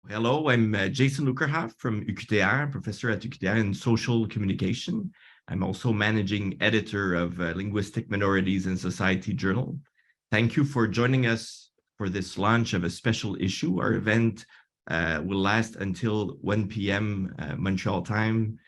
Hello, I'm Jason Lukerhoff from UQTR, professor at UQTR in social communication. I'm also managing editor of Linguistic, Minorities, and Society journal. Thank you for joining us for this launch of a special issue. Our event will last until 1 p.m. Montreal time,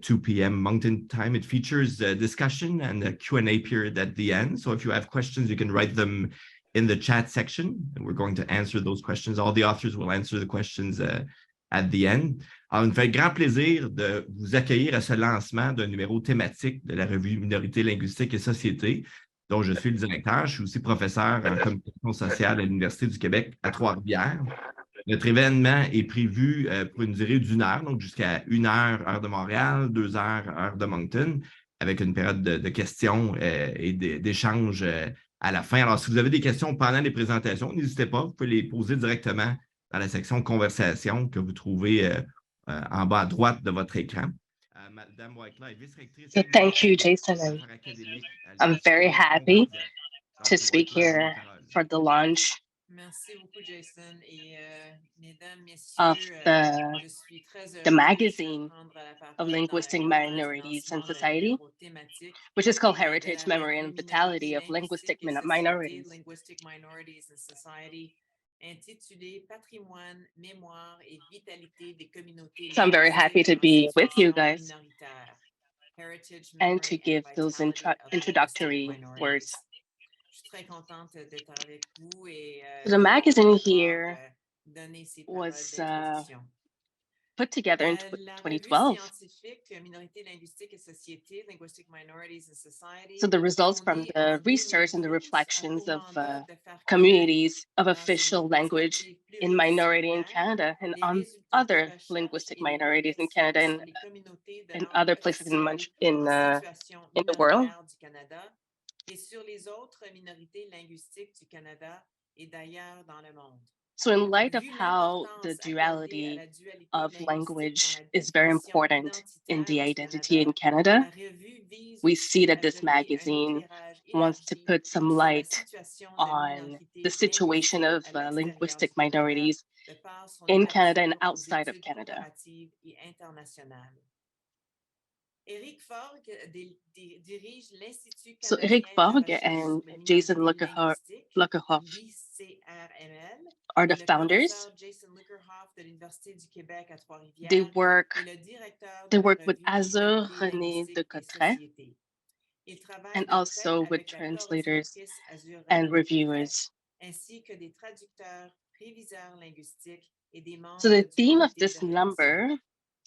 2 p.m. Mountain time. It features a discussion and a Q&A period at the end. So if you have questions, you can write them in the chat section, and we're going to answer those questions. All the authors will answer the questions at the end. Alors, il me fait grand plaisir de vous accueillir à ce lancement d'un numéro thématique de la revue Minorités, Linguistique et Société, dont je suis le directeur. Je suis aussi professeur en communication sociale à l'Université du Québec à Trois-Rivières. Notre événement est prévu pour une durée d'1 heure, donc jusqu'à 1 heure, heure de Montréal, 2 heures, heure de Moncton, avec une période de questions et d'échanges à la fin. Alors, si vous avez des questions pendant les présentations, n'hésitez pas, vous pouvez les poser directement dans la section conversation que vous trouvez en bas à droite de votre écran. Madame Whiteley est vice-rectrice. So thank you, Jason. And I'm very happy to speak here for the launch Merci beaucoup, Jason. Et mesdames, of messieurs, je suis très the heureuse magazine de prendre la parole of dans Linguistic, le Minorities, and lancement d'un Society, numéro thématique which is called de la Heritage, Memory, and revue Vitality of Linguistique Linguistic et Société, Minorities. Linguistic Minorities and Society, intitulé Patrimoine, mémoire et vitalité des communautés So I'm very happy to be with you guys minoritaires. Heritage, and memory, to give those vitality of introductory linguistic words. Je suis très contente d'être avec vous et The magazine here donner ces was d'introduction. put together in La 2012. revue scientifique Minorités linguistiques et sociétés, Linguistic Minorities and Society, So the results from the research and the reflections of communities of official language in minority in Canada and on other linguistic minorities in Canada and in other places in the world. Et sur les autres minorités linguistiques du Canada et d'ailleurs dans le monde. So in light of how the duality of language is very important in the identity in Canada, we see that this magazine wants to put some light on the situation of linguistic minorities in Canada and outside of Canada. So Eric Forg and Jason Lukerhoff are the founders. They work with Azur René de Cotteret and also with translators and reviewers. So the theme of this number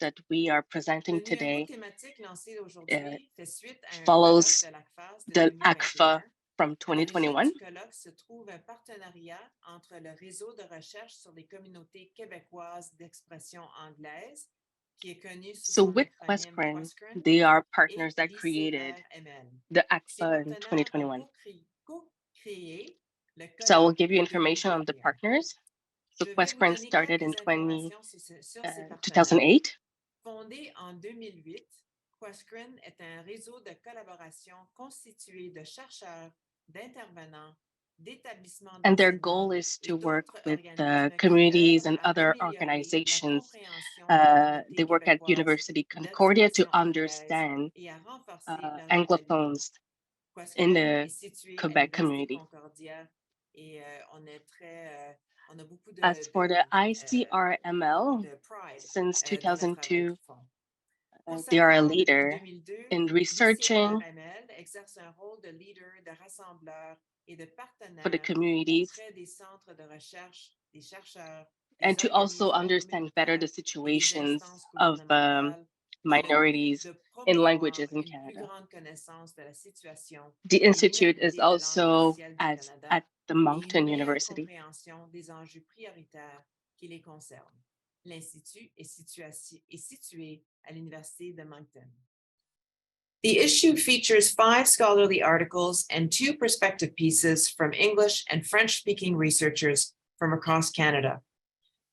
that we are presenting today follows the ACFA from 2021. Se trouve un partenariat entre le réseau de recherche sur les communautés québécoises d'expression anglaise, qui est connu sous So son with acronyme Questprint, they are partners that created the ACFA in 2021. So I will give you information on the partners. So Questprint started in 2008. Fondé en 2008, Questprint est un réseau de collaboration constitué de chercheurs, d'intervenants, d'établissements. And their goal is to work with communities and other organizations. They work at University Concordia to understand Anglophones in the Quebec community. As for the ICRML, since 2002, they are a leader in researching for the communities and to also understand better the situations of minorities in languages in Canada. The Institute is also at the Moncton University. L'Institut est situé à l'Université de Moncton. The issue features 5 scholarly articles and 2 perspective pieces from English and French-speaking researchers from across Canada.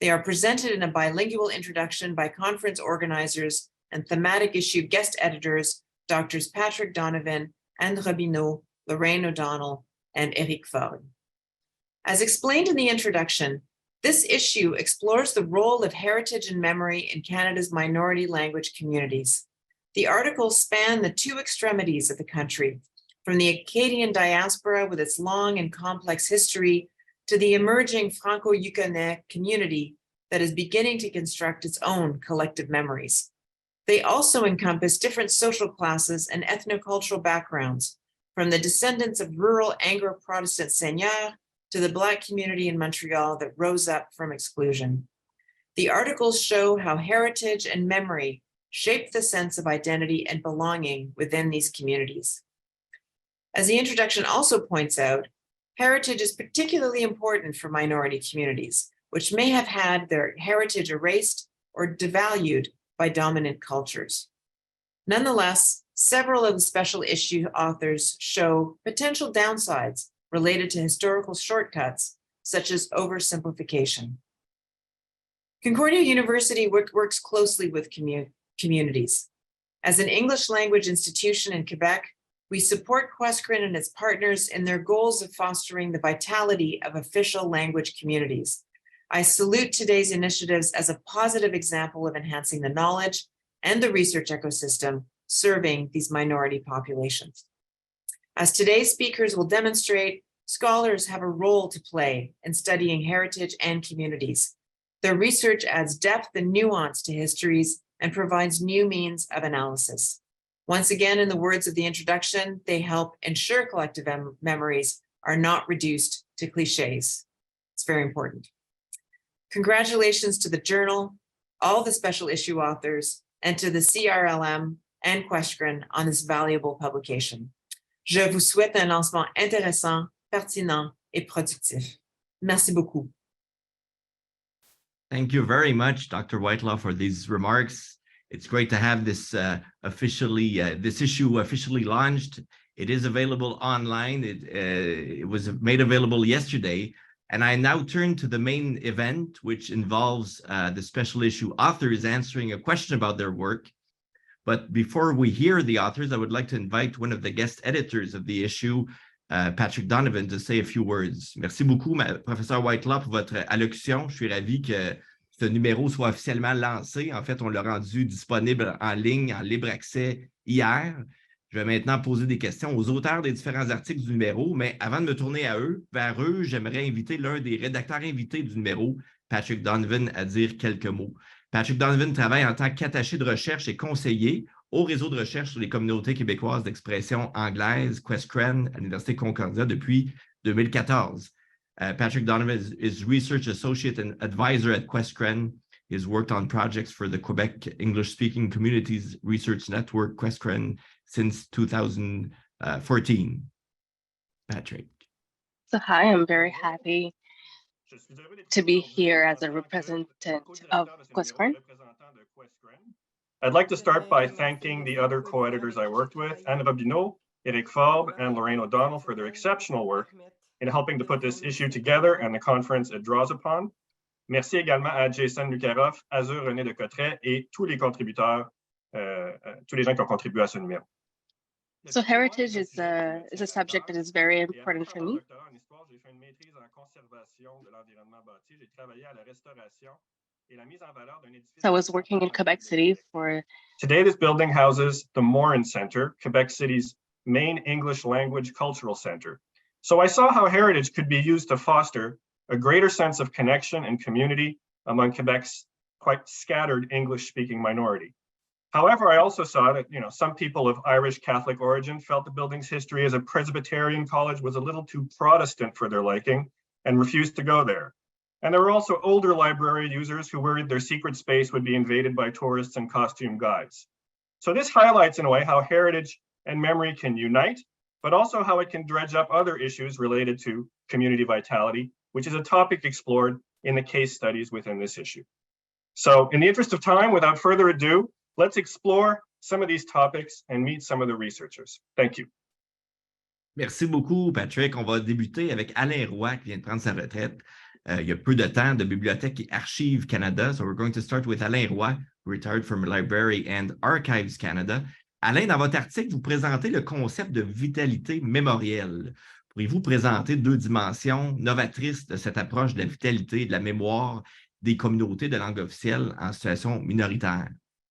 They are presented in a bilingual introduction by conference organizers and thematic issue guest editors, Drs. Patrick Donovan, Anne Robineau, Lorraine O'Donnell, and Eric Forg. As explained in the introduction, This issue explores the role of heritage and memory in Canada's minority language communities. The articles span the two extremities of the country, from the Acadian diaspora with its long and complex history to the emerging Franco-Yukonais community that is beginning to construct its own collective memories. They also encompass different social classes and ethnocultural backgrounds, from the descendants of rural Anglo-Protestant seigneurs to the Black community in Montreal that rose up from exclusion. The articles show how heritage and memory shape the sense of identity and belonging within these communities. As the introduction also points out, heritage is particularly important for minority communities, which may have had their heritage erased or devalued by dominant cultures. Nonetheless, several of the special issue authors show potential downsides related to historical shortcuts, such as oversimplification. Concordia University works closely with communities. As an English language institution in Quebec, we support Questcrin and its partners in their goals of fostering the vitality of official language communities. I salute today's initiatives as a positive example of enhancing the knowledge and the research ecosystem serving these minority populations. As today's speakers will demonstrate, scholars have a role to play in studying heritage and communities. Their research adds depth and nuance to histories and provides new means of analysis. Once again, in the words of the introduction, they help ensure collective memories are not reduced to cliches. It's very important. Congratulations to the journal, all the special issue authors, and to the CRLM and Questcrin on this valuable publication. Je vous souhaite un lancement intéressant, pertinent et productif. Merci beaucoup. Thank you very much, Dr. Whitelaw, for these remarks. It's great to have this this issue officially launched. It is available online. It was made available yesterday. And I now turn to the main event, which involves the special issue authors answering a question about their work. But before we hear the authors, I would like to invite one of the guest editors of the issue, Patrick Donovan, to say a few words. Merci beaucoup, professeur Whitelaw, pour votre allocution. Je suis ravi que ce numéro soit officiellement lancé. En fait, on l'a rendu disponible en ligne, en libre accès hier. Je vais maintenant poser des questions aux auteurs des différents articles du numéro, mais avant de me tourner vers eux, j'aimerais inviter l'un des rédacteurs invités du numéro, Patrick Donovan, à dire quelques mots. Patrick Donovan travaille en tant qu'attaché de recherche et conseiller au réseau de recherche sur les communautés québécoises d'expression anglaise, Questcrin, à l'Université Concordia depuis 2014. Patrick Donovan is research associate and advisor at Questcrin. He has worked on projects for the Quebec English-speaking communities research network, Questcrin, since 2014. Patrick. So hi, I'm very happy to be here as a representative of Questcrin. I'd like to start by thanking the other co-editors I worked with, Anne Robineau, Eric Fabre, and Lorraine O'Donnell for their exceptional work in helping to put this issue together and the conference it draws upon. Merci également à Jason Lukaroff, Azur René de Cotteret et tous les contributeurs, tous les gens qui ont contribué à ce numéro. So heritage is a subject that is very important for me. So I was working in Quebec City for... Today, this building houses the Morin Center, Quebec City's main English language cultural center. So I saw how heritage could be used to foster a greater sense of connection and community among Quebec's quite scattered English-speaking minority. However, I also saw that, some people of Irish Catholic origin felt the building's history as a Presbyterian college was a little too Protestant for their liking and refused to go there. And there were also older library users who worried their secret space would be invaded by tourists and costume guides. So this highlights in a way how heritage and memory can unite, but also how it can dredge up other issues related to community vitality, which is a topic explored in the case studies within this issue. So in the interest of time, without further ado, let's explore some of these topics and meet some of the researchers. Thank you. Merci beaucoup, Patrick. On va débuter avec Alain Roy, qui vient de prendre sa retraite il y a peu de temps de Bibliothèque et Archives Canada. So we're going to start with Alain Roy, retired from Library and Archives Canada. Alain, dans votre article, vous présentez le concept de vitalité mémorielle. Pourriez-vous présenter deux dimensions novatrices de cette approche de la vitalité et de la mémoire des communautés de langue officielle en situation minoritaire?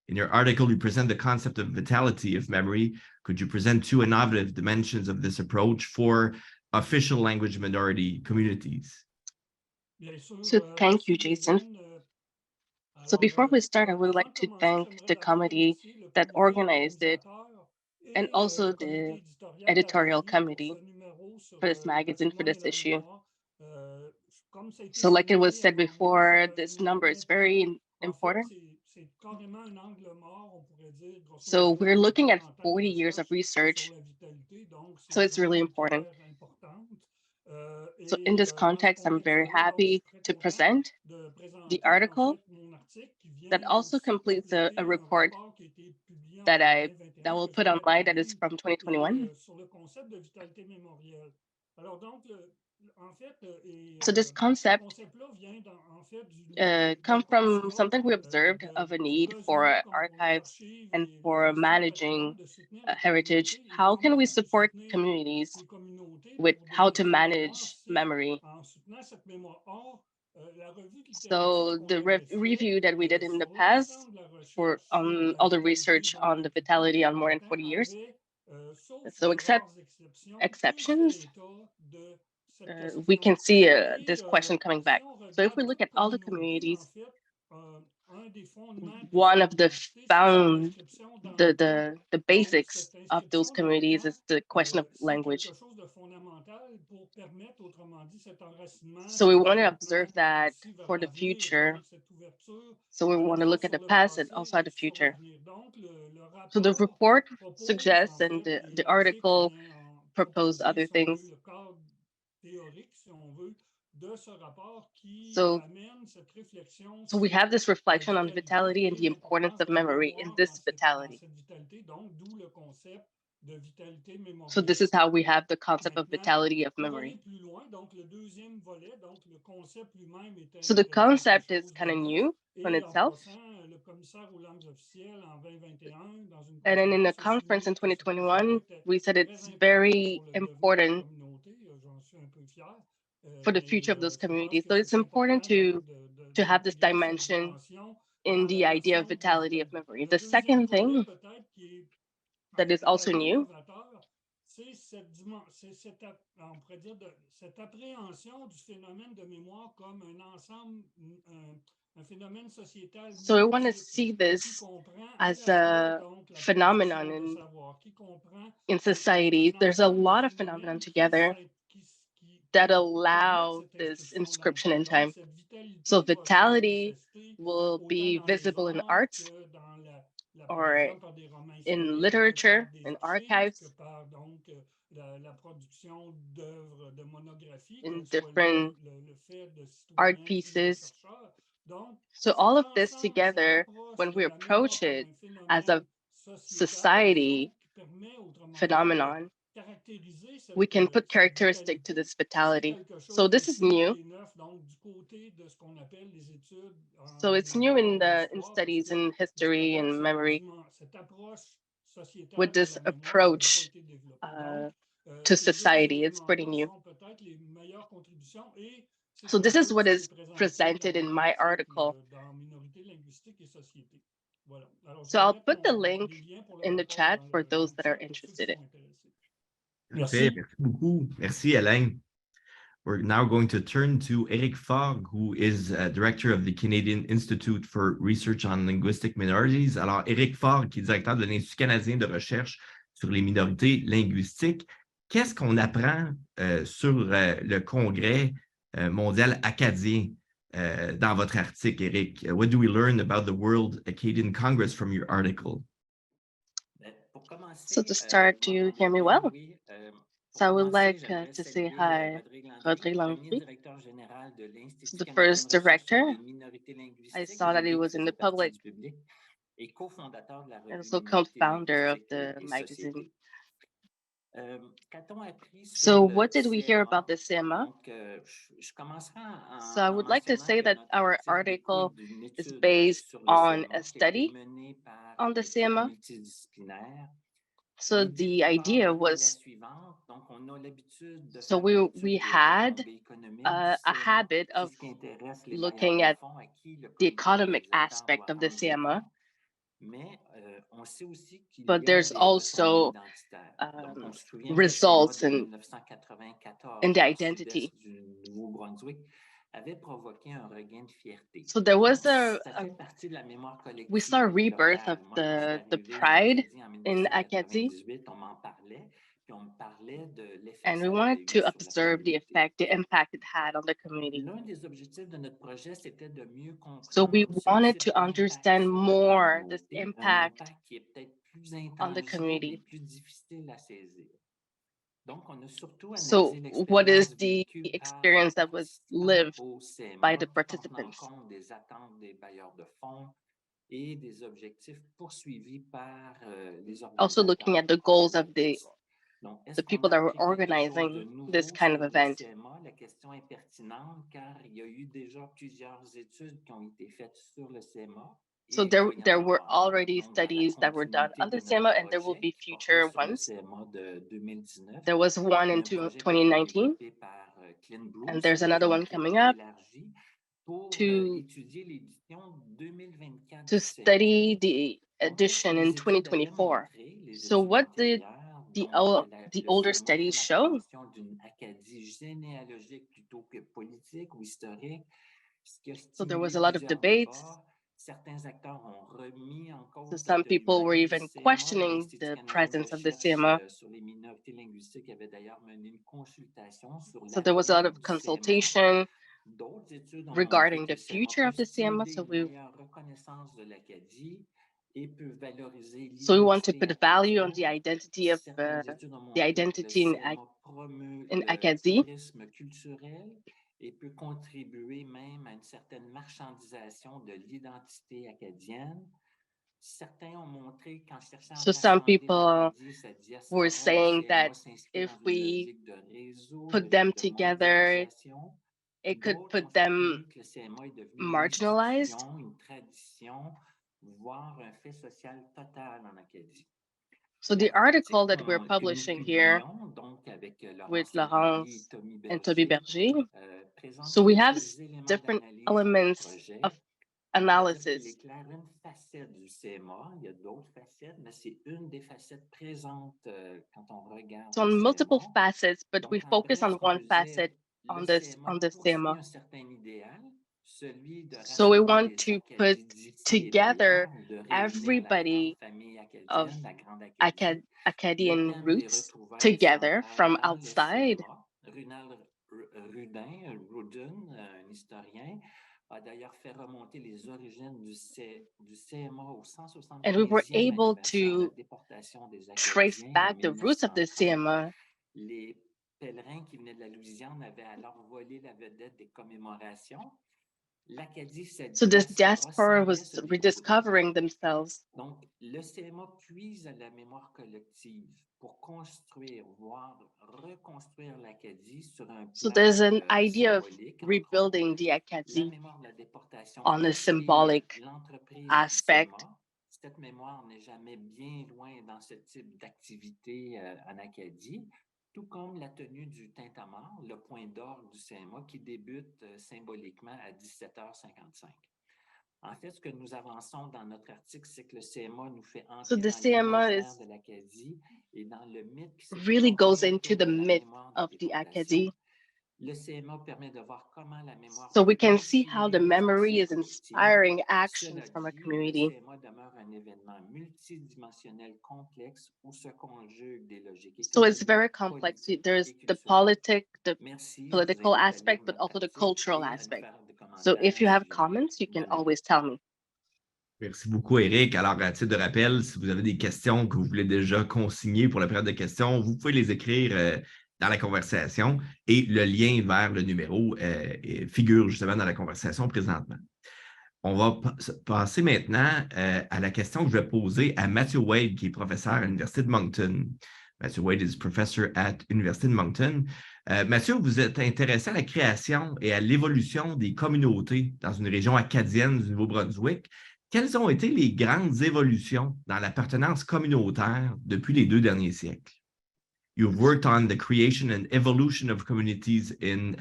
In your article, you present the concept of vitality of memory. Could you present two innovative dimensions of this approach for official language minority communities? So thank you, Jason. So before we start, I would like to thank the committee that organized it and also the editorial committee for this magazine, for this issue. So like it was said before, this number is very important. So we're looking at 40 years of research. So it's really important. So in this context, I'm very happy to present the article that also completes a report that will put online that is from 2021. So this concept comes from something we observed of a need for archives and for managing heritage. How can we support communities with how to manage memory? So the review that we did in the past for all the research on the vitality on more than 40 years. So except exceptions, we can see this question coming back. So if we look at all the communities, one of the the basics of those communities is the question of language. So we want to observe that for the future. So we want to look at the past and also at the future. So the report suggests and the article proposed other things. So we have this reflection on vitality and the importance of memory in this vitality. So this is how we have the concept of vitality of memory. So the concept is kind of new on itself. And then in the conference in 2021, we said it's very important for the future of those communities. So it's important to have this dimension in the idea of vitality of memory. The second thing that is also new so we want to see this as a phenomenon in society. There's a lot of phenomenon together that allow this inscription in time. So vitality will be visible in arts or in literature, in archives, in different art pieces. So all of this together, when we approach it as a society phenomenon, we can put characteristic to this vitality. So this is new. So it's new in studies in history and memory with this approach to society. It's pretty new. So this is what is presented in my article. So I'll put the link in the chat for those that are interested in. Merci beaucoup. Merci, Alain. We're now going to turn to Eric Fogg, who is director of the Canadian Institute for Research on Linguistic Minorities. Alors, Eric Fogg, qui est directeur de l'Institut canadien de recherche sur les minorités linguistiques. Qu'est-ce qu'on apprend sur le congrès mondial acadien dans votre article, Eric? What do we learn about the World Acadian Congress from your article? So to start, do you hear me well? So I would like to say hi, Rodrigue Langry. So the first director, I saw that he was in the public, and also co-founder of the magazine. So what did we hear about the CMA? So I would like to say that our article is based on a study on the CMA. So the idea was, so we had a habit of looking at the economic aspect of the CMA, but there's also results in the identity. So there was we saw a rebirth of the pride in Acadie, and we wanted to observe the impact it had on the community. So we wanted to understand more this impact on the community. So what is the experience that was lived by the participants? Also looking at the goals of the people that were organizing this kind of event. So there were already studies that were done on the CMA, and there will be future ones. There was one in 2019, and there's another one coming up to study the edition in 2024. So what did the older studies show? So there was a lot of debates. So some people were even questioning the presence of the CMA. So there was a lot of consultation regarding the future of the CMA. So we want to put value on the identity of in Acadie. Et peut contribuer même à une certaine marchandisation de l'identité acadienne. Certains ont montré qu'en cherchant So some people were saying that if we put them together, it could put them marginalized. So the article that we're publishing here with Laurence and Toby Berger, so we have different elements of analysis. So on multiple facets, but we focus on one facet on the CMA. So we want to put together everybody of Acadian roots together from outside. Un historien, a d'ailleurs fait remonter les origines du CMA au 170e and we were able to trace back the roots of the CMA. Les pèlerins qui venaient de la Louisiane avaient alors volé la vedette des commémorations. So this diaspora was rediscovering themselves. Donc, le CMA puise à la mémoire collective pour construire, voire reconstruire l'Acadie sur un plan So there's an idea of rebuilding the Acadie on a symbolic aspect. Cette mémoire n'est jamais bien loin dans ce type d'activité en Acadie, tout comme la tenue du tintamarre, le point d'orgue du CMA qui débute symboliquement à 17h55. En fait, ce que nous avançons dans notre article, c'est que le CMA nous fait entrer dans l'imaginaire de l'Acadie et dans le mythe qui really goes into the myth of the Acadie. Le CMA permet de voir comment la mémoire. So we can see how the memory is inspiring actions from a community. Le CMA demeure un événement multidimensionnel complexe où se conjuguent des logiques. So it's very complex. There's the political aspect, but also the cultural aspect. So if you have comments, you can always tell me. Merci beaucoup, Éric. Alors, à titre de rappel, si vous avez des questions que vous voulez déjà consigner pour la période de questions, vous pouvez les écrire dans la conversation et le lien vers le numéro figure justement dans la conversation présentement. On va passer maintenant à la question que je vais poser à Matthew Wade, qui est professeur à l'Université de Moncton. Matthew Wade is professor at University of Moncton. Mathieu, vous êtes intéressé à la création et à l'évolution des communautés dans une région acadienne du Nouveau-Brunswick. Quelles ont été les grandes évolutions dans l'appartenance communautaire depuis les 2 derniers siècles? You've worked on the creation and evolution of communities in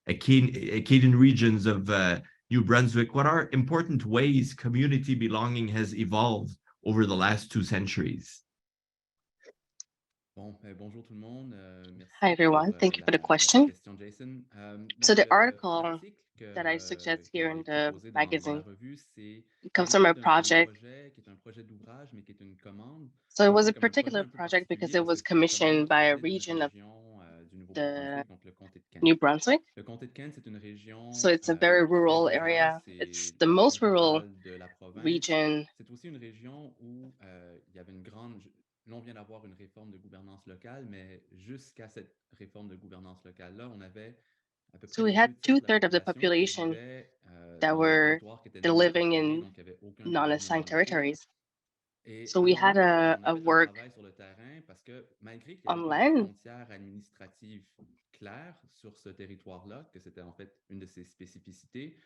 Acadian regions of New Brunswick. What are important ways community belonging has evolved over the last 2 centuries? Bon, bonjour tout le monde. Merci Hi, everyone. pour, Thank you for the la question. question, Jason. So Donc, the article l'article that I suggest que here in j'ai the proposé dans la magazine revue, c'est comes from l'idée a d'un project. projet qui est un projet d'ouvrage, mais qui est une commande. So it Et was c'est a comme un projet particular un peu project because particulier it parce que was c'est une commande commissioned qui by a vient d'une region of région du the Nouveau-Brunswick, donc le comté de Kent. New Brunswick. Le comté de Kent, c'est une So région it's a very très rural rurale. area. C'est It's la the most rural capitale de la province. region. C'est aussi une région où il y avait une grande... Là, on vient d'avoir une réforme de gouvernance locale, mais jusqu'à cette réforme de gouvernance locale-là, on avait à peu près So we les had 2 tiers de la two-thirds of the population qui population vivait that dans des were territoires qui étaient non living incorporés, in donc il n'y avait aucun non-assigned gouvernement locaux. territories. Et So à un we moment had donné, on a a fait un work travail sur le terrain parce que malgré qu'il n'y on avait pas de land. frontières administratives claires sur ce territoire-là, que c'était en fait une de ses spécificités,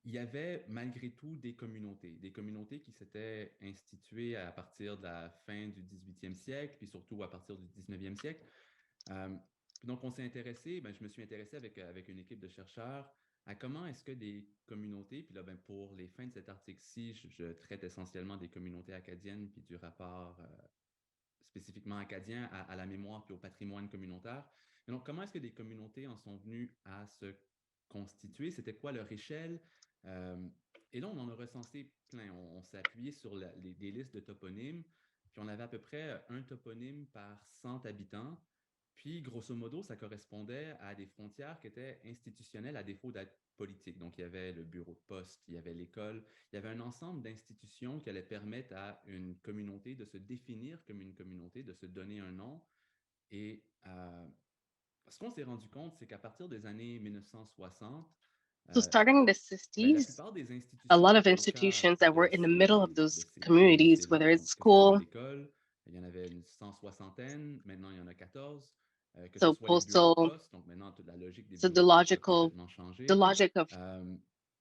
il y avait malgré tout des communautés qui s'étaient instituées à partir de la fin du 18e siècle, puis surtout à partir du 19e siècle. Donc, on s'est intéressé, je me suis intéressé avec une équipe de chercheurs à comment est-ce que des communautés, puis là, pour les fins de cet article-ci, je traite essentiellement des communautés acadiennes, puis du rapport spécifiquement acadien à la mémoire puis au patrimoine communautaire. Et donc, comment est-ce que des communautés en sont venues à se constituer? C'était quoi leur échelle? Et là, on en a recensé plein. On s'est appuyé sur des listes de toponymes, puis on avait à peu près un toponyme par 100 habitants. Puis, grosso modo, ça correspondait à des frontières qui étaient institutionnelles à défaut d'être politiques. Donc, il y avait le bureau de poste, il y avait l'école, il y avait un ensemble d'institutions qui allaient permettre à une communauté de se définir comme une communauté, de se donner un nom. Et ce qu'on s'est rendu compte, c'est qu'à partir des années 1960, So starting in the la 60s, plupart des institutions a lot of qui étaient au cœur institutions that were de in the middle of de those ces communities, whether communautés-là, it's donc que ce soit school, l'école, il y en avait une 160aine, maintenant il y en a 14, que ce so soit les bureaux de postal, poste, donc maintenant toute la logique des so bureaux de poste a complètement the changé. logic of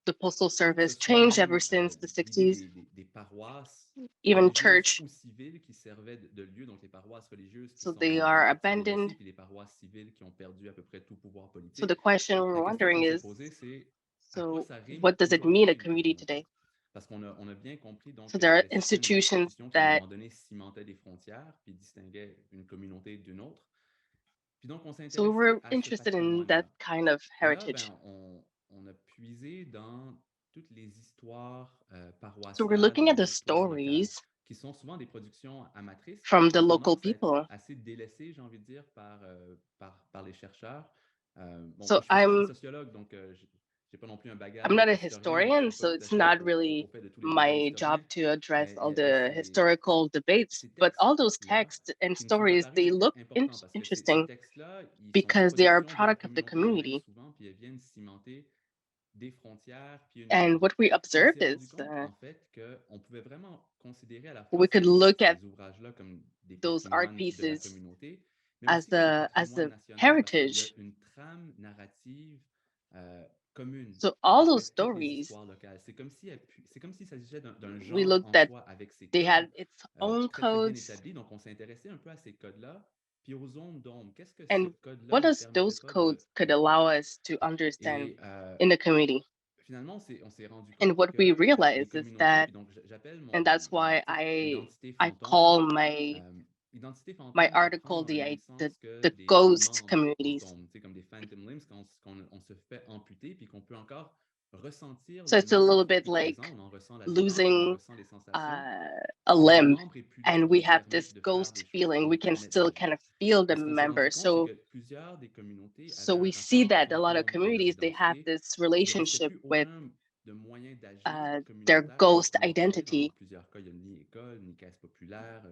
the postal Que ce service soit changed ever même since the l'idée 60s, des paroisses even religieuses church. ou civiles qui servaient de lieu, donc les paroisses religieuses qui So sont they rendues are civiles aussi, abandoned. puis les paroisses civiles qui ont perdu à peu près tout pouvoir So politique. the question we La were question qu'on wondering s'est is, posée, c'est à quoi so ça rime what does it mean aujourd'hui a une community communauté? today? Parce qu'on a bien compris donc So qu'il y there are avait certaines institutions institutions qui, à un that, moment donné, cimentaient des frontières puis distinguaient une communauté d'une autre. Puis donc, on s'est so we intéressé were à ce interested in that patrimoine-là. kind of Et là, heritage. on a puisé dans toutes les histoires So we're paroissiales looking ou at les the histoires locales, stories qui sont souvent des productions amatrices, from qui the ont local tendance à être people. assez délaissées, j'ai envie de dire, par les chercheurs. Bon, So moi, je suis pas sociologue, donc j'ai pas non plus un I'm bagage not a d'historien, donc je historian, suis pas so tout à it's fait not au really fait de tous les débats my job historiens, to address all mais the historical debates. ces But all those textes-là, texts and qui me sont stories, apparus they comme look importants parce que ces interesting textes-là, ils sont because they are a l'exposition de la product of the communauté elle-même community. souvent, puis elles viennent cimenter des frontières, puis une And histoire. what we Puis on observed s'est rendu is compte, en fait, qu'on pouvait vraiment considérer à la fois we could look at ces ouvrages-là comme des those art patrimoines de la pieces communauté, mais as aussi comme as patrimoine the national, parce qu'il y a heritage. une trame narrative commune So à all peu près those toutes les stories, histoires locales. C'est comme s'il s'agissait d'un we genre looked en at, soi, avec ses they codes had its own très, très bien codes. établis. Donc, on s'est intéressé un peu à ces codes-là, puis aux zones d'ombre. Qu'est-ce que ce And code-là what ne does permettait those pas codes de could allow comprendre? us to understand Et in the community? finalement, on s'est rendu And compte what we que les realize is communautés, that, puis donc j'appelle and mon that's why article Identité I fantôme. call my Identité my fantôme, ça article prend le même the sens que the des ghost membres communities. fantômes, tu sais, comme des phantom limbs, quand on se fait amputer, puis qu'on peut encore ressentir So le it's a membre little qui bit est présent, like on en ressent la douleur, puis on en losing ressent les sensations. a Si le limb, membre est plus là and pour we nous have permettre this de faire des ghost choses, qui feeling. nous We can permettent still d'agir. kind of feel the Et ce qu'on s'est rendu member. compte, c'est So que plusieurs des communautés avaient so un we see rapport that a lot of fantôme à leur communities, they have identité. this Il n'existait relationship plus with aucun de moyen d'agir their communautaire ghost proprement fait. Dans identity. plusieurs cas, il n'y a ni école, ni caisse populaire,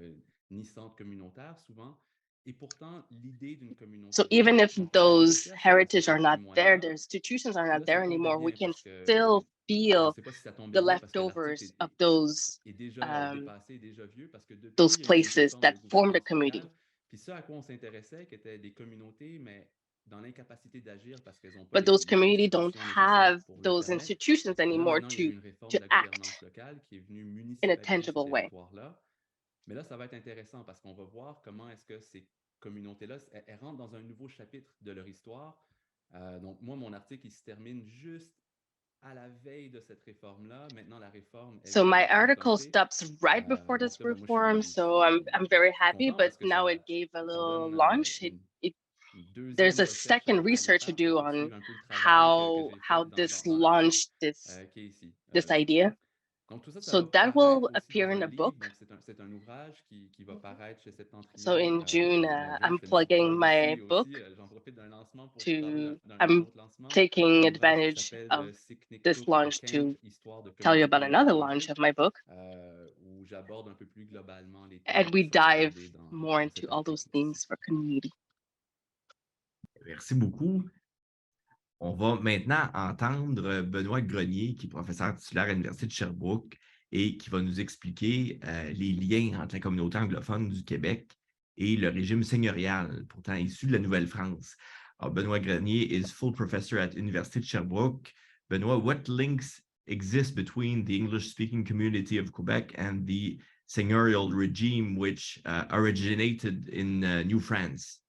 ni centre communautaire souvent. Et pourtant, l'idée d'une So communauté even demeure. if Donc, on s'est those intéressé à ce heritage are not there, patrimoine-là. their institutions are Puis not là, ça there tombait anymore, we bien can parce que still je ne feel sais pas si ça tombait the bien parce que l'article leftovers of those est déjà dépassé, déjà vieux, parce que depuis, those il y a eu une places réforme that de formed a gouvernance community. locale. Puis ce à quoi on s'intéressait, qui étaient des communautés, mais dans l'incapacité d'agir parce qu'elles n'ont pas but those les communities don't institutions nécessaires have pour le those permettre. institutions Et là, anymore maintenant, il y a eu une réforme to de la act gouvernance locale qui est venue in a municipaliser ces tangible way. territoires-là. Mais là, ça va être intéressant parce qu'on va voir comment est-ce que ces communautés-là, elles rentrent dans un nouveau chapitre de leur histoire. Donc, moi, mon article, il se termine juste à la veille de cette réforme-là. Maintenant, la réforme, elle So vient my d'être article implantée. stops right before Bon, en this tout cas, ben, moi, reform, je so I'm very suis happy, content but parce que now it gave a ça little donne launch. une There's deuxième a recherche second à research to l'étape pour do on poursuivre un peu le travail que j'ai how fait this dans l'article launched qui est ici. this idea. Donc, tout ça, ça So va that will paraître aussi appear dans in un a livre. book. Donc, c'est un ouvrage qui va paraître chez So Septentrion in June, en avril. I'm Je fais une petite plugging plug my ici book aussi. J'en profite d'un lancement pour parler d'un I'm autre lancement. taking Un ouvrage qui advantage s'appelle of this Sikniktuk launch Bekend, to Histoire de tell you communauté about another mélangée, launch of my book. où j'aborde un peu plus globalement les thèmes And we qui sont dive abordés more dans cet into all those article themes ici. for community. Merci beaucoup. On va maintenant entendre Benoît Grenier, qui est professeur titulaire à l'Université de Sherbrooke et qui va nous expliquer les liens entre la communauté anglophone du Québec et le régime seigneurial, pourtant issu de la Nouvelle-France. Benoît Grenier is full professor at University of Sherbrooke. Benoît, what links exist between the English-speaking community of Quebec and the seigneurial regime which originated in New France?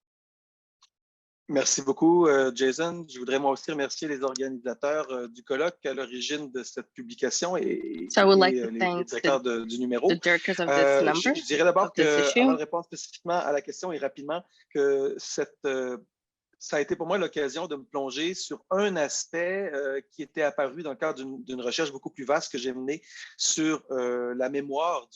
Merci beaucoup, Jason. Je voudrais moi aussi remercier les organisateurs du colloque à l'origine de cette publication et, So I would like et to les thank directeurs du numéro. the directors of this number, Je dirais d'abord of this que, issue. avant de répondre spécifiquement à la question et rapidement, que ça a été pour moi l'occasion de me plonger sur un aspect qui était apparu dans le cadre d'une recherche beaucoup plus vaste que j'ai menée sur la mémoire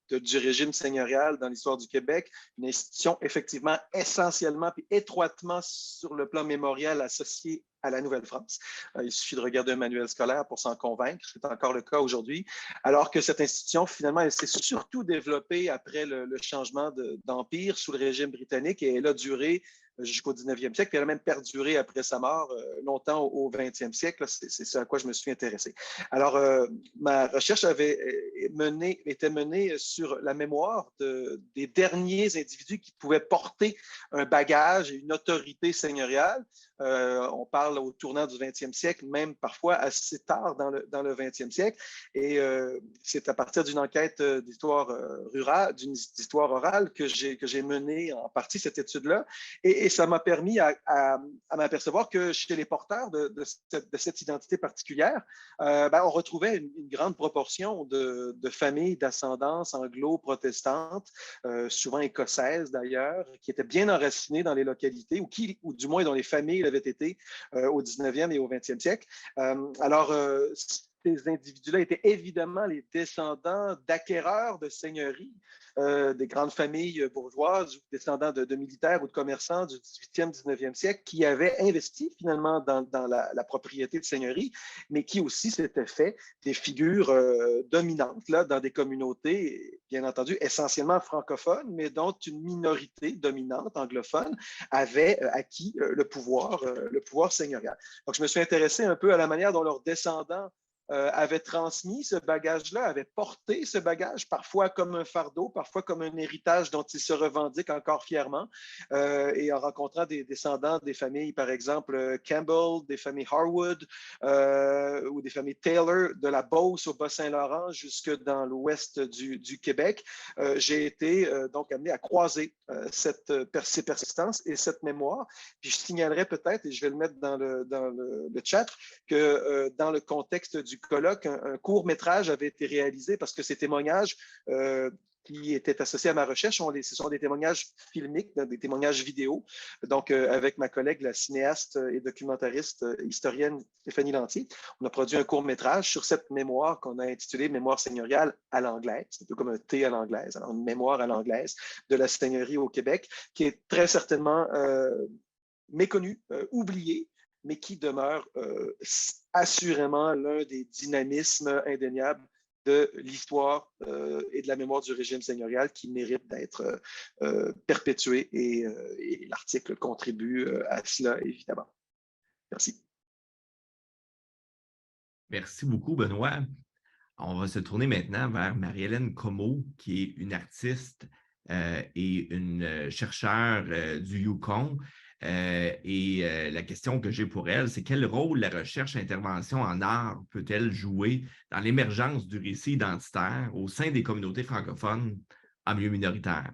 du régime seigneurial dans l'histoire du Québec, une institution effectivement essentiellement et étroitement sur le plan mémorial associée à la Nouvelle-France. Il suffit de regarder un manuel scolaire pour s'en convaincre, c'est encore le cas aujourd'hui, alors que cette institution, finalement, elle s'est surtout développée après le changement d'empire sous le régime britannique et elle a duré jusqu'au 19e siècle, puis elle a même perduré après sa mort longtemps au 20e siècle. C'est ce à quoi je me suis intéressé. Alors, ma recherche était menée sur la mémoire des derniers individus qui pouvaient porter un bagage et une autorité seigneuriale. On parle au tournant du 20e siècle, même parfois assez tard dans le 20e siècle. Et c'est à partir d'une enquête d'histoire rurale, d'une histoire orale que j'ai menée en partie cette étude-là. Et ça m'a permis à m'apercevoir que chez les porteurs de cette identité particulière, on retrouvait une grande proportion de familles d'ascendance anglo-protestante, souvent écossaises d'ailleurs, qui étaient bien enracinées dans les localités ou du moins dont les familles l'avaient été au 19e et au 20e siècle. Ces individus-là étaient évidemment les descendants d'acquéreurs de seigneuries, des grandes familles bourgeoises, descendants de militaires ou de commerçants du 18e, 19e siècle, qui avaient investi finalement dans la propriété de seigneuries, mais qui aussi s'étaient fait des figures dominantes là, dans des communautés, bien entendu, essentiellement francophones, mais dont une minorité dominante anglophone avait acquis le pouvoir seigneurial. Donc, je me suis intéressé un peu à la manière dont leurs descendants avaient transmis ce bagage-là, avaient porté ce bagage, parfois comme un fardeau, parfois comme un héritage dont ils se revendiquent encore fièrement. Et en rencontrant des descendants des familles, par exemple, Campbell, des familles Harwood ou des familles Taylor, de la Beauce au Bas-Saint-Laurent jusque dans l'ouest du Québec, j'ai été donc amené à croiser ces persistances et cette mémoire. Puis je signalerais peut-être, et je vais le mettre dans le chat, que dans le contexte du colloque, un court-métrage avait été réalisé parce que ces témoignages qui étaient associés à ma recherche, ce sont des témoignages filmiques, des témoignages vidéo. Donc, avec ma collègue, la cinéaste et documentariste historienne Stéphanie Lantier, on a produit un court-métrage sur cette mémoire qu'on a intitulée « Mémoire seigneuriale à l'anglaise ». C'est un peu comme un thé à l'anglaise, alors une mémoire à l'anglaise de la seigneurie au Québec, qui est très certainement méconnue, oubliée, mais qui demeure assurément l'un des dynamismes indéniables de l'histoire et de la mémoire du régime seigneurial qui mérite d'être perpétué et l'article contribue à cela, évidemment. Merci. Merci beaucoup, Benoît. On va se tourner maintenant vers Marie-Hélène Comeau, qui est une artiste et une chercheure du Yukon. La question que j'ai pour elle, c'est quel rôle la recherche-intervention en art peut-elle jouer dans l'émergence du récit identitaire au sein des communautés francophones en milieu minoritaire?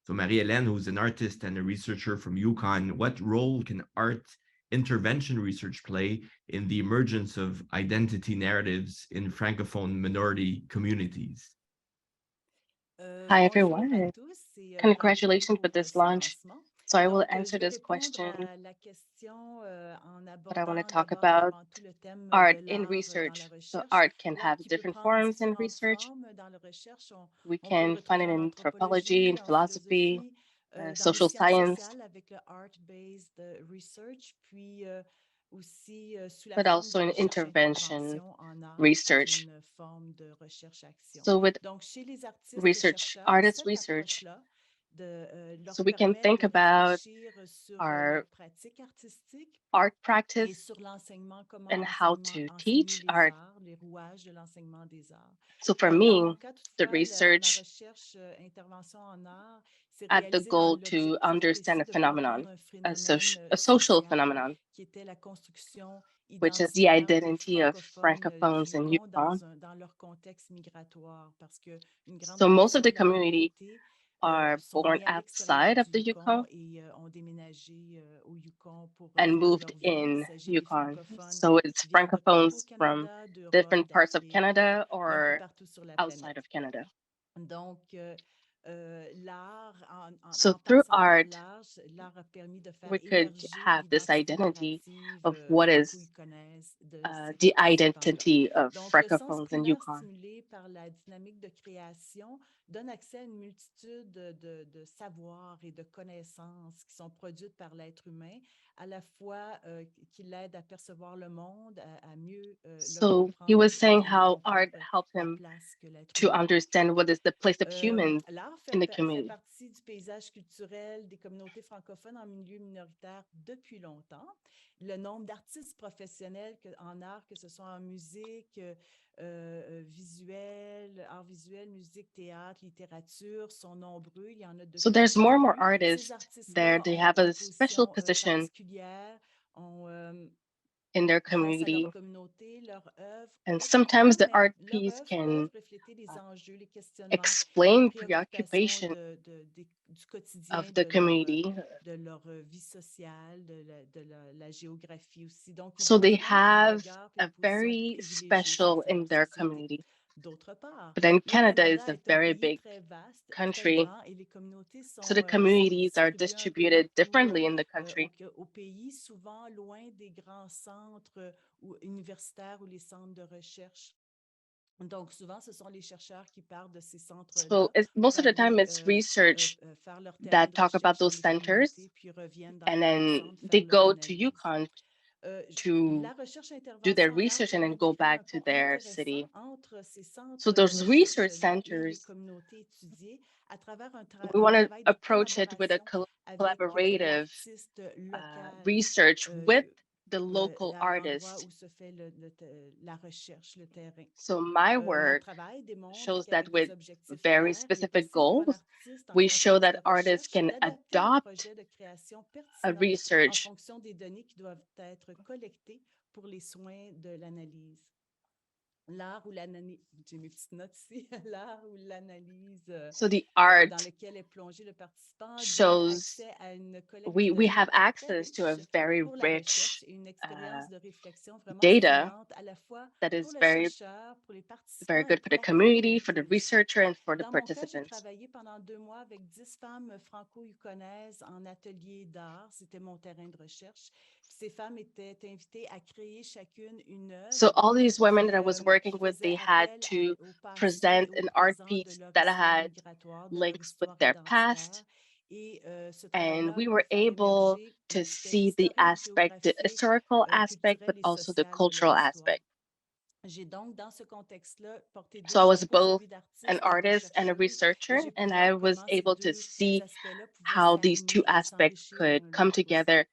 So Marie-Hélène, who's an artist and a researcher from Yukon, what role can art intervention research play in the emergence of identity narratives in Francophone minority communities? Hi, everyone. Congratulations with this launch. So I will answer this question, but I want to talk about art in research. So art can have different forms in research. We can find it in anthropology, in philosophy, social science, but also in intervention research. So with research, artist research, so we can think about our art practice and how to teach art. So for me, the research had the goal to understand a phenomenon, a social phenomenon, which is the identity of Francophones in Yukon. So most of the community are born outside of the Yukon and moved in Yukon. So it's Francophones from different parts of Canada or outside of Canada. So through art, we could have this identity of what is the identity of Francophones in Yukon. Donne accès à une multitude de savoirs et de connaissances qui sont produites par l'être humain, à la fois qui l'aident à percevoir le monde, à mieux So he was saying how art helped him to understand what is the place of humans in the community. Fait partie du paysage culturel des communautés francophones en milieu minoritaire depuis longtemps. Le nombre d'artistes professionnels en art, que ce soit en musique, visuel, art visuel, musique, théâtre, littérature, sont nombreux. Il y en a de So there's more and more artists there. They have a special position in their community. And sometimes the art piece can explain preoccupation of the community. So they have a very special in their community. But then Canada is a very big country, so the communities are distributed differently in the country. Au pays, souvent loin des grands centres universitaires ou les centres de recherche. Donc, souvent, ce sont les chercheurs qui partent de ces centres-là. So most of the time, it's research that talk about those centers, and then they go to Yukon to do their research and then go back to their city. So those research centers, we want to approach it with a collaborative research with the local artists. So my work shows that with very specific goals, we show that artists can adopt a research pour les soins de l'analyse. L'art ou l'analyse, j'ai mes petites notes ici, l'art ou l'analyse so the art dans lequel est plongé le participant shows we have access to a very rich data that is very good for the community, for the researcher, and for the participants. J'ai travaillé pendant 2 mois avec 10 femmes franco-yukonaises en atelier d'art. C'était mon terrain de recherche. Ces femmes étaient invitées à créer chacune une œuvre. So all these women that I was working with, they had to present an art piece that had links with their past. And we were able to see the aspect, the historical aspect, but also the cultural aspect. So I was both an artist and a researcher, and I was able to see how these two aspects could come together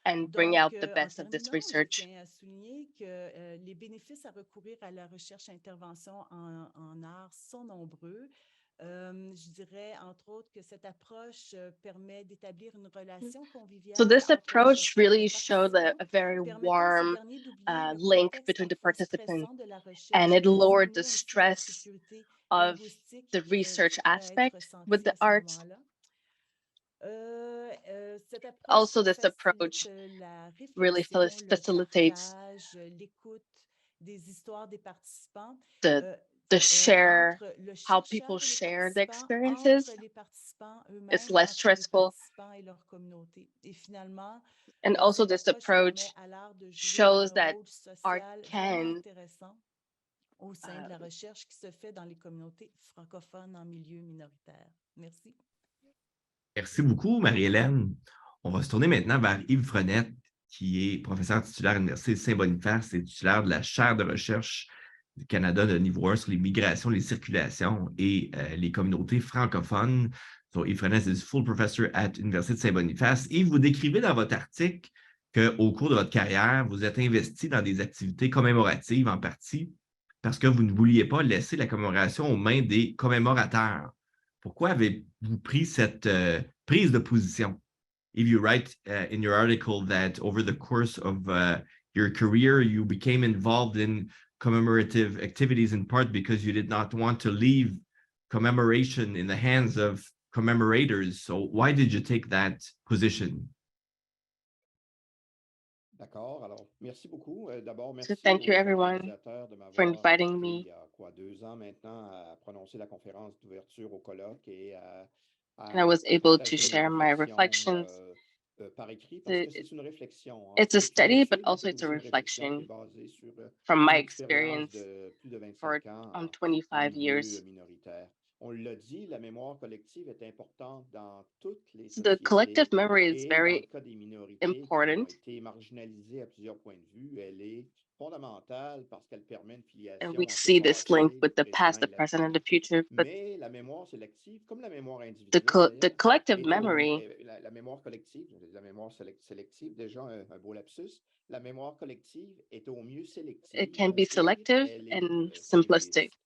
and bring out the best of this research. Je tiens à souligner que les bénéfices à recourir à la recherche-intervention en art sont nombreux. Je dirais, entre autres, que cette approche permet d'établir une relation conviviale So this entre les approach chercheurs et really les showed a participants, very permettant à ces warm derniers d'oublier le link contexte between the parfois participants, stressant de la and recherche it et de lowered the diminuer ainsi la stress difficulté of linguistique the research qui peut être aspect with ressentie the à ce art. moment-là. Cette approche Also, this facilite approach la really réflexion, le facilitates partage, l'écoute des histoires des participants the share, entre le how chercheur people et les share the participants, experiences. entre les participants It's eux-mêmes, less entre les stressful. participants et leur communauté. Et finalement, And also cette this approche permet approach à l'art de jouer shows un that rôle art social vraiment can intéressant au sein de la recherche qui se fait dans les communautés francophones en milieu minoritaire. Merci. Merci beaucoup, Marie-Hélène. On va se tourner maintenant vers Yves Frenette, qui est professeur titulaire à l'Université de Saint-Boniface et titulaire de la chaire de recherche du Canada de niveau 1 sur les migrations, les circulations et les communautés francophones. So, Yves Frenette is full professor at l'Université de Saint-Boniface. Yves, vous décrivez dans votre article qu'au cours de votre carrière, vous êtes investi dans des activités commémoratives en partie parce que vous ne vouliez pas laisser la commémoration aux mains des commémorateurs. Pourquoi avez-vous pris cette prise de position? If you write in your article that over the course of your career, you became involved in commemorative activities in part because you did not want to leave commemoration in the hands of commemorators. So why did you take that position? D'accord. Alors, merci beaucoup. D'abord, So merci thank you, aux everyone, organisateurs de for m'avoir inviting invité il me. y a 2 ans maintenant à prononcer la conférence d'ouverture au colloque et And I à was able to partager mes share my réflexions reflections. par écrit parce que c'est une réflexion. It's a C'est une study, but étude, mais also c'est it's a aussi une réflexion qui est reflection basée sur from my une expérience experience de plus de for 25 ans on en 25 milieu years. minoritaire. On l'a dit, la mémoire collective est importante dans toutes les So the collective sociétés memory is et dans le very cas des minorités qui ont important, été marginalisées à plusieurs points de vue, elle est fondamentale parce qu'elle permet une and filiation we entre le see this link passé, le with the past, présent the et present, and l'avenir. the future. But Mais la mémoire sélective, comme la mémoire the individuelle the d'ailleurs, collective est memory, la mémoire collective, la mémoire sélective, déjà un beau lapsus, la mémoire collective est au mieux it sélective can be et selective elle est and simplistic. simpliste.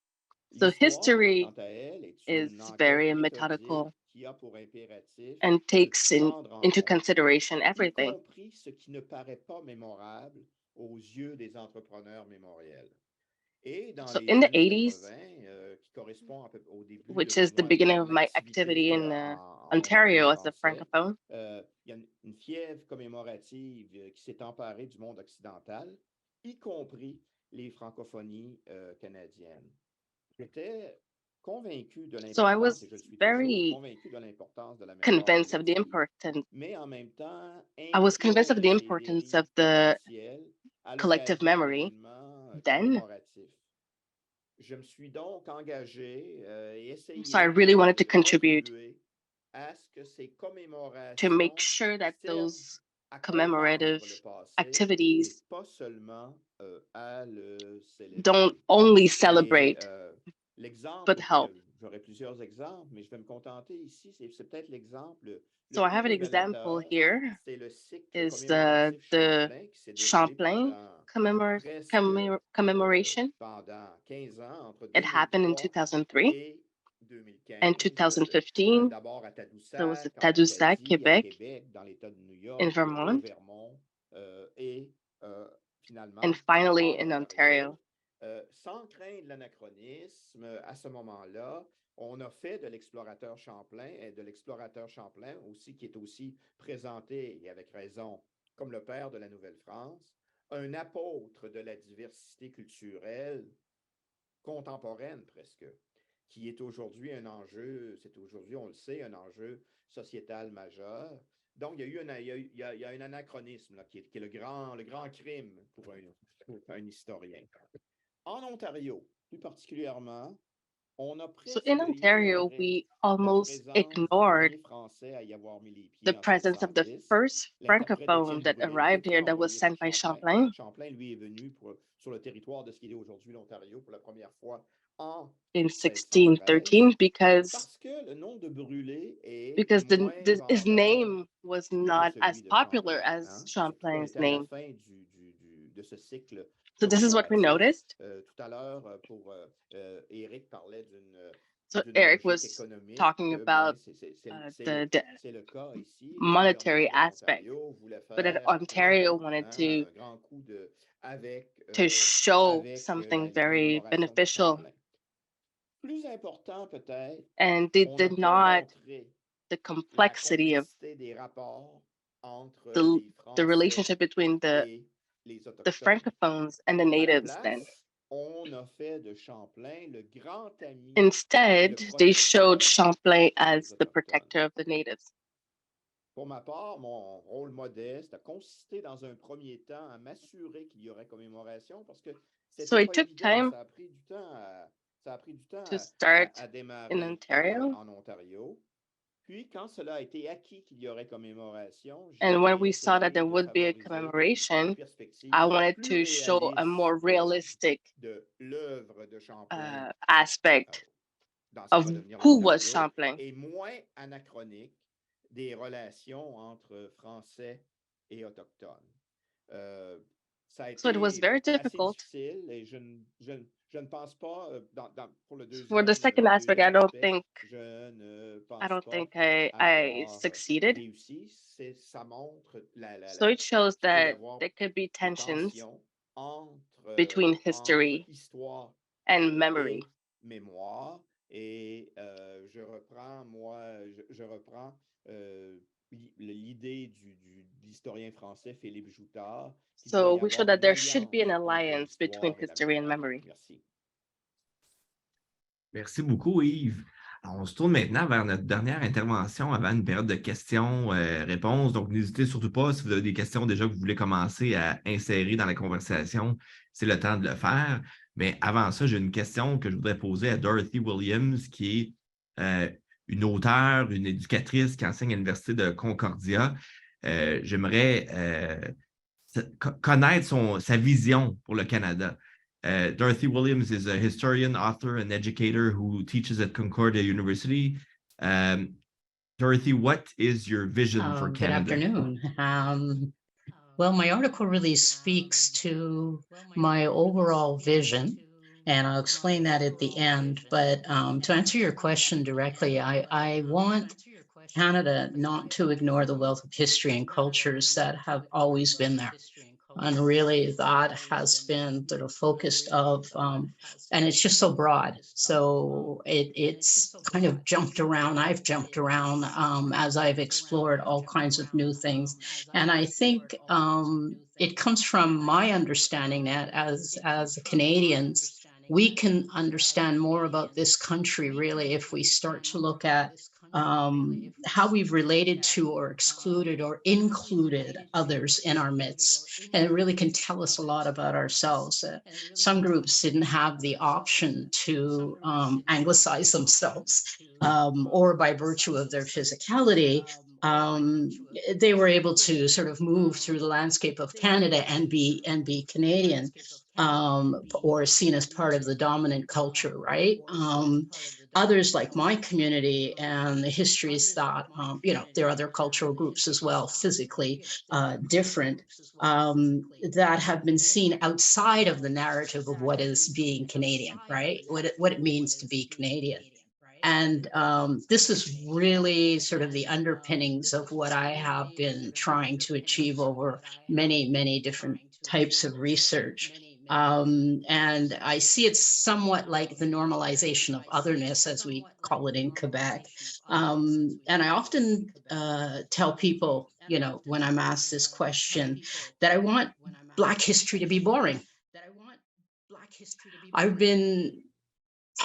So L'histoire, history quant à elle, est is une enquête very méthodique methodical qui a pour impératif and de takes prendre en into compte, consideration y everything. compris ce qui ne paraît pas mémorable aux yeux des entrepreneurs mémoriels. Et dans So les in the années 80s, 80, qui correspond au début which de is the beginning of mon my activité activity in en Ontario Ontario as a français, francophone, il y a une fièvre commémorative qui s'est emparée du monde occidental, y compris les francophonies canadiennes. J'étais convaincu de so I l'importance, was et je le suis toujours, very convaincu de l'importance de la mémoire convinced of the collective, importance. mais en même temps I was convinced inquiet of de the ces importance of dérives the potentielles à collective l'occasion memory d'événements then. commémoratifs. Je me suis donc engagé et So I essayé really wanted to de contribute contribuer à ce que ces to make commémorations sure that servent those à commemorative comprendre le passé et activities pas seulement à le don't célébrer. only Et celebrate, but l'exemple, help. j'aurais plusieurs exemples, mais je vais me contenter ici, c'est peut-être l'exemple So le I plus have an example révélateur, here c'est le cycle is commémoratif the Champlain qui s'est déroulé Champlain presque commemoration. pendant 15 ans, entre It happened in 2003 2003 et and 2015, 2015. d'abord à There was at Tadoussac, en Tadoussac, Acadie, à Quebec, Québec, dans l'État de New in York, au Vermont, Vermont et finalement and finally en in Ontario. Ontario. Sans craindre l'anachronisme, à ce moment-là, on a fait de l'explorateur Champlain et de l'explorateur Champlain aussi, qui est aussi présenté, et avec raison, comme le père de la Nouvelle-France, un apôtre de la diversité culturelle contemporaine presque, qui est aujourd'hui un enjeu, c'est aujourd'hui, on le sait, un enjeu sociétal majeur. Donc, il y a un anachronisme là, qui est le grand crime pour un historien. En Ontario, plus particulièrement, on a So presque in Ontario, we la almost présence du ignored premier Français à y avoir mis les the pieds en presence of the 1610, first l'interprète francophone Étienne that Brûlé, qui arrived était here that was envoyé par sent by Champlain. Champlain Champlain, lui, est venu sur le territoire de ce qu'il est aujourd'hui l'Ontario pour la première fois en in 1613, 1613 parce que le nom de Brûlé est because moins his vendeur name was que not celui as de popular Champlain. as Surtout qu'on Champlain's était à la name. fin de ce cycle So this is what we noticed. Tout à l'heure, Eric parlait So Eric was talking about the monetary aspect, but that Ontario wanted to show something very beneficial. And they did not the complexity of the relationship between the francophones and the natives then. Instead, they showed Champlain as the protector of the natives. Pour ma part, mon rôle modeste a consisté dans un premier temps à m'assurer qu'il y aurait commémoration parce que c'était pas évident, ça a pris du temps à démarrer in Ontario. en Ontario. Puis, quand cela a été acquis qu'il y aurait commémoration, and when we saw that there would be a commemoration, I wanted to show a more realistic aspect of who was Champlain. Et moins anachronique des relations entre Français et Autochtones. Ça a été So it was very difficult. difficile et je ne pense pas, pour le deuxième, for the second aspect, I don't think I succeeded. Réussi. Ça montre So it shows that there could be tensions between history and memory. Mémoire. Et je reprends l'idée de l'historien français Philippe Joutard. So we show that there should be an alliance between history and memory. Merci. Merci beaucoup, Yves. Alors, on se tourne maintenant vers notre dernière intervention avant une période de questions-réponses. Donc, n'hésitez surtout pas, si vous avez des questions déjà que vous voulez commencer à insérer dans la conversation, c'est le temps de le faire. Mais avant ça, j'ai une question que je voudrais poser à Dorothy Williams, qui est une auteure, une éducatrice qui enseigne à l'Université de Concordia. J'aimerais connaître sa vision pour le Canada. Dorothy Williams is a historian, author, and educator who teaches at Concordia University. Dorothy, what is your vision for Canada? Good afternoon. Well, my article really speaks to my overall vision, and I'll explain that at the end. But to answer your question directly, I want Canada not to ignore the wealth of history and cultures that have always been there. And really that has been sort of focused of, and it's just so broad. So it's kind of jumped around. I've jumped around as I've explored all kinds of new things. And I think it comes from my understanding that as Canadians, we can understand more about this country really if we start to look at how we've related to or excluded or included others in our midst. And it really can tell us a lot about ourselves. Some groups didn't have the option to anglicize themselves, or by virtue of their physicality, they were able to sort of move through the landscape of Canada and be Canadian, or seen as part of the dominant culture, right? Others like my community and the histories that, there are other cultural groups as well, physically different, that have been seen outside of the narrative of what is being Canadian, right? What it means to be Canadian. And this is really sort of the underpinnings of what I have been trying to achieve over many, many different types of research. And I see it somewhat like the normalization of otherness, as we call it in Quebec. And I often tell people, when I'm asked this question, that I want Black history to be boring. I've been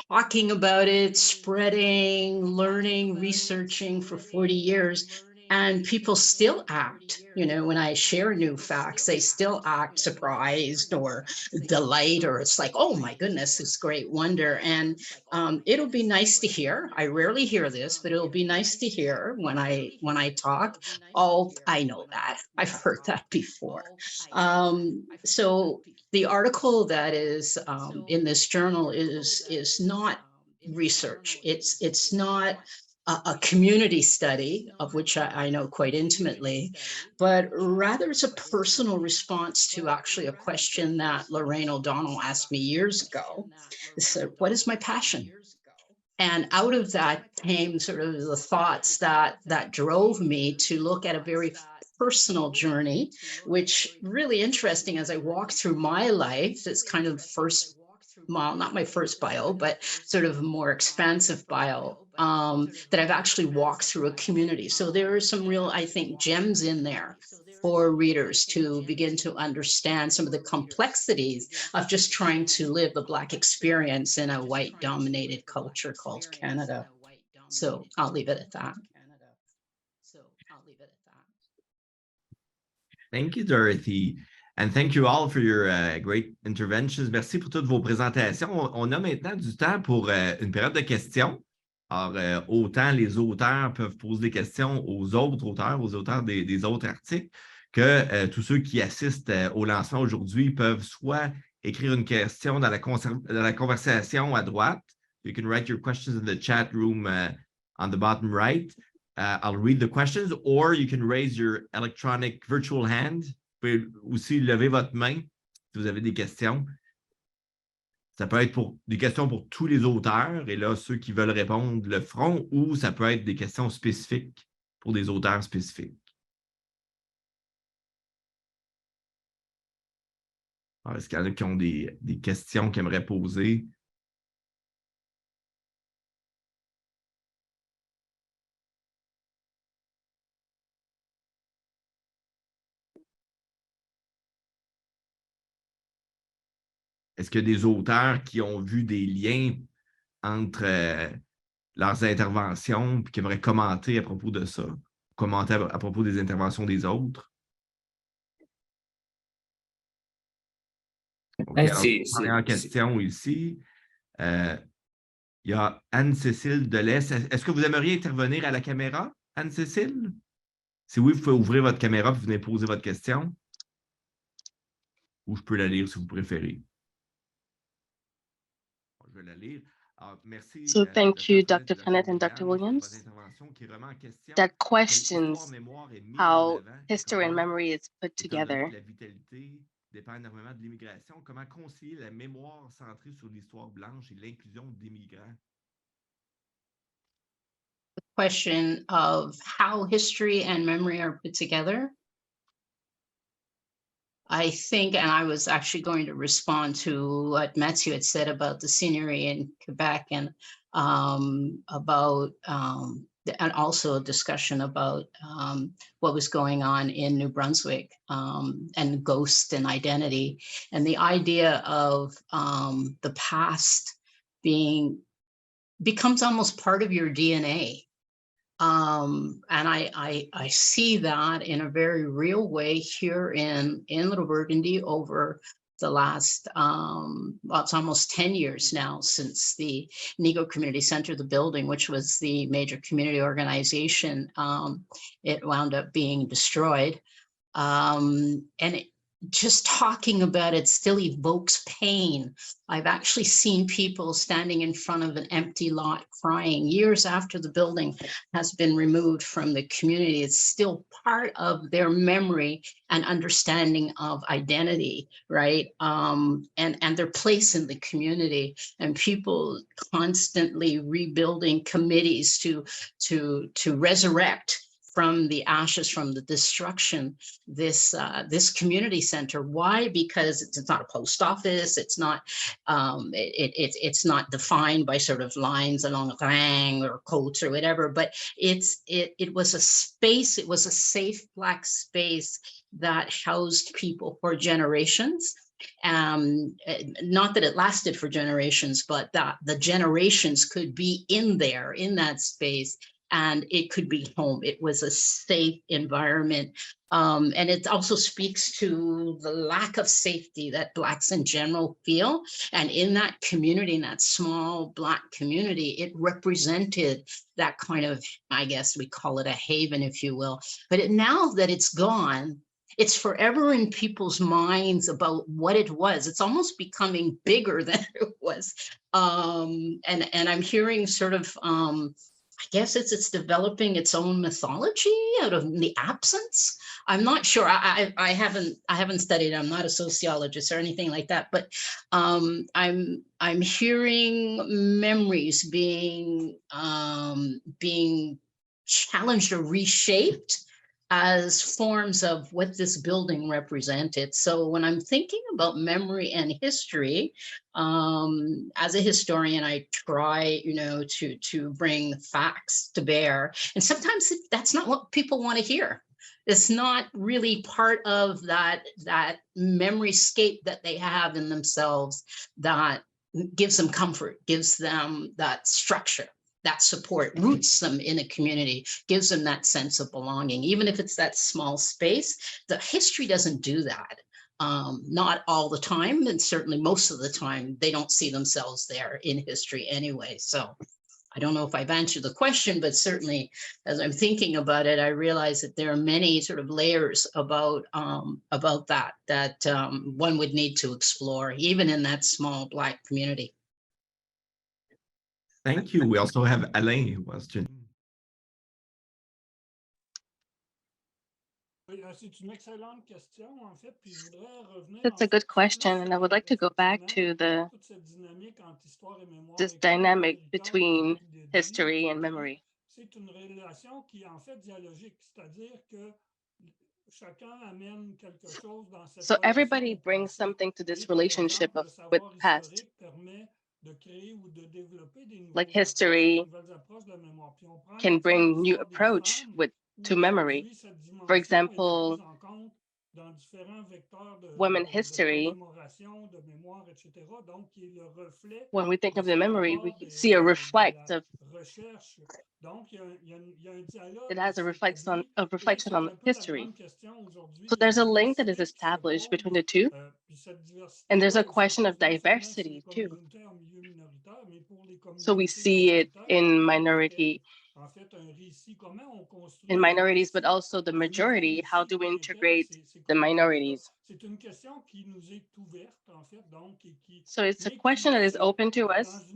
talking about it, spreading, learning, researching for 40 years. And people still act, when I share new facts, they still act surprised or delight, or it's like, oh my goodness, this great wonder. And it'll be nice to hear. I rarely hear this, but it'll be nice to hear when I talk. Oh, I know that. I've heard that before. So the article that is in this journal is not research. It's not a community study, of which I know quite intimately, but rather it's a personal response to actually a question that Lorraine O'Donnell asked me years ago. So, what is my passion? And out of that came sort of the thoughts that drove me to look at a very personal journey, which really interesting as I walk through my life. It's kind of first, well, not my first bio, but sort of a more expansive bio that I've actually walked through a community. So there are some real, I think, gems in there for readers to begin to understand some of the complexities of just trying to live the Black experience in a white dominated culture called Canada. So I'll leave it at that. Thank you, Dorothy. And thank you all for your great interventions. Merci pour toutes vos présentations. On a maintenant du temps pour une période de questions. Alors, autant les auteurs peuvent poser des questions aux autres auteurs, aux auteurs des autres articles, que tous ceux qui assistent au lancement aujourd'hui peuvent soit écrire une question dans la conversation à droite. You can write your questions in the chat room on the bottom right. I'll read the questions, or you can raise your electronic virtual hand. Vous pouvez aussi lever votre main si vous avez des questions. Ça peut être des questions pour tous les auteurs, et là, ceux qui veulent répondre le feront, ou ça peut être des questions spécifiques pour des auteurs spécifiques. Alors, est-ce qu'il y en a qui ont des questions qu'ils aimeraient poser? Est-ce qu'il y a des auteurs qui ont vu des liens entre leurs interventions et qui aimeraient commenter à propos de ça, commenter à propos des interventions des autres? Okay, première question ici. Il y a Anne-Cécile Delesse. Est-ce que vous aimeriez intervenir à la caméra, Anne-Cécile? Si oui, vous pouvez ouvrir votre caméra et venez poser votre question. Ou je peux la lire si vous préférez. Je vais la lire. Alors, merci, So thank you, Dr. Fennett and Dr. Williams. That questions how history and memory is put together. Dépend énormément de l'immigration. Comment concilier la mémoire centrée sur l'histoire blanche et l'inclusion des migrants? The question of how history and memory are put together. I think, and I was actually going to respond to what Matthew had said about the scenery in Quebec and and also a discussion about what was going on in New Brunswick and ghost and identity, and the idea of the past becomes almost part of your DNA. And I see that in a very real way here in Little Burgundy over the last, well, it's almost 10 years now since the Negro Community Center, the building, which was the major community organization, it wound up being destroyed. And just talking about it still evokes pain. I've actually seen people standing in front of an empty lot crying years after the building has been removed from the community. It's still part of their memory and understanding of identity, right? And their place in the community, and people constantly rebuilding committees to resurrect from the ashes, from the destruction, this community center. Why? Because it's not a post office. It's not it's not defined by sort of lines along a rang or coats or whatever. But it was a space. It was a safe Black space that housed people for generations. Not that it lasted for generations, but that the generations could be in there, in that space. And it could be home. It was a safe environment. And it also speaks to the lack of safety that Blacks in general feel. And in that community, in that small Black community, it represented that kind of, I guess we call it a haven, if you will. But now that it's gone, it's forever in people's minds about what it was. It's almost becoming bigger than it was. And I'm hearing sort of, I guess it's developing its own mythology out of the absence. I'm not sure. I haven't studied. I'm not a sociologist or anything like that. But I'm hearing memories being challenged or reshaped as forms of what this building represented. So when I'm thinking about memory and history, as a historian, I try, to bring facts to bear. And sometimes that's not what people want to hear. It's not really part of that memory scape that they have in themselves that gives them comfort, gives them that structure, that support, roots them in a community, gives them that sense of belonging. Even if it's that small space, the history doesn't do that. Not all the time, and certainly most of the time, they don't see themselves there in history anyway. So I don't know if I've answered the question, but certainly as I'm thinking about it, I realize that there are many sort of layers about that one would need to explore, even in that small Black community. Thank you. We also have Alain who wants to. That's a good question, and I would like to go back to this dynamic between history and memory. So everybody brings something to this relationship with past. Like history can bring new approach to memory. For example, women history, when we think of the memory, we see a reflect of, it has a reflection on history. So there's a link that is established between the two. And there's a question of diversity too. So we see it in minorities, but also the majority. How do we integrate the minorities? So it's a question that is open to us.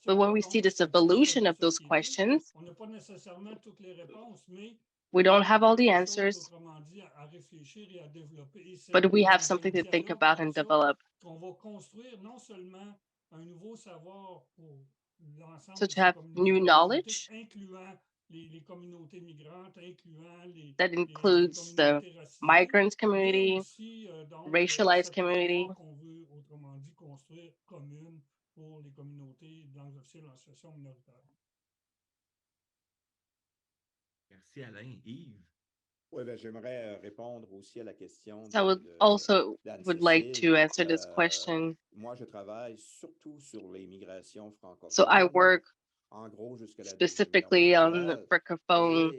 But when we see this evolution of those questions, we don't have all the answers, but we have something to think about and develop. So to have new knowledge that includes the migrants community, racialized community. Merci Alain. Yves. Oui, ben, j'aimerais répondre aussi à la question. So I would also would like to answer this question. Moi, je travaille surtout sur les migrations francophones. So I work en gros specifically on the Francophone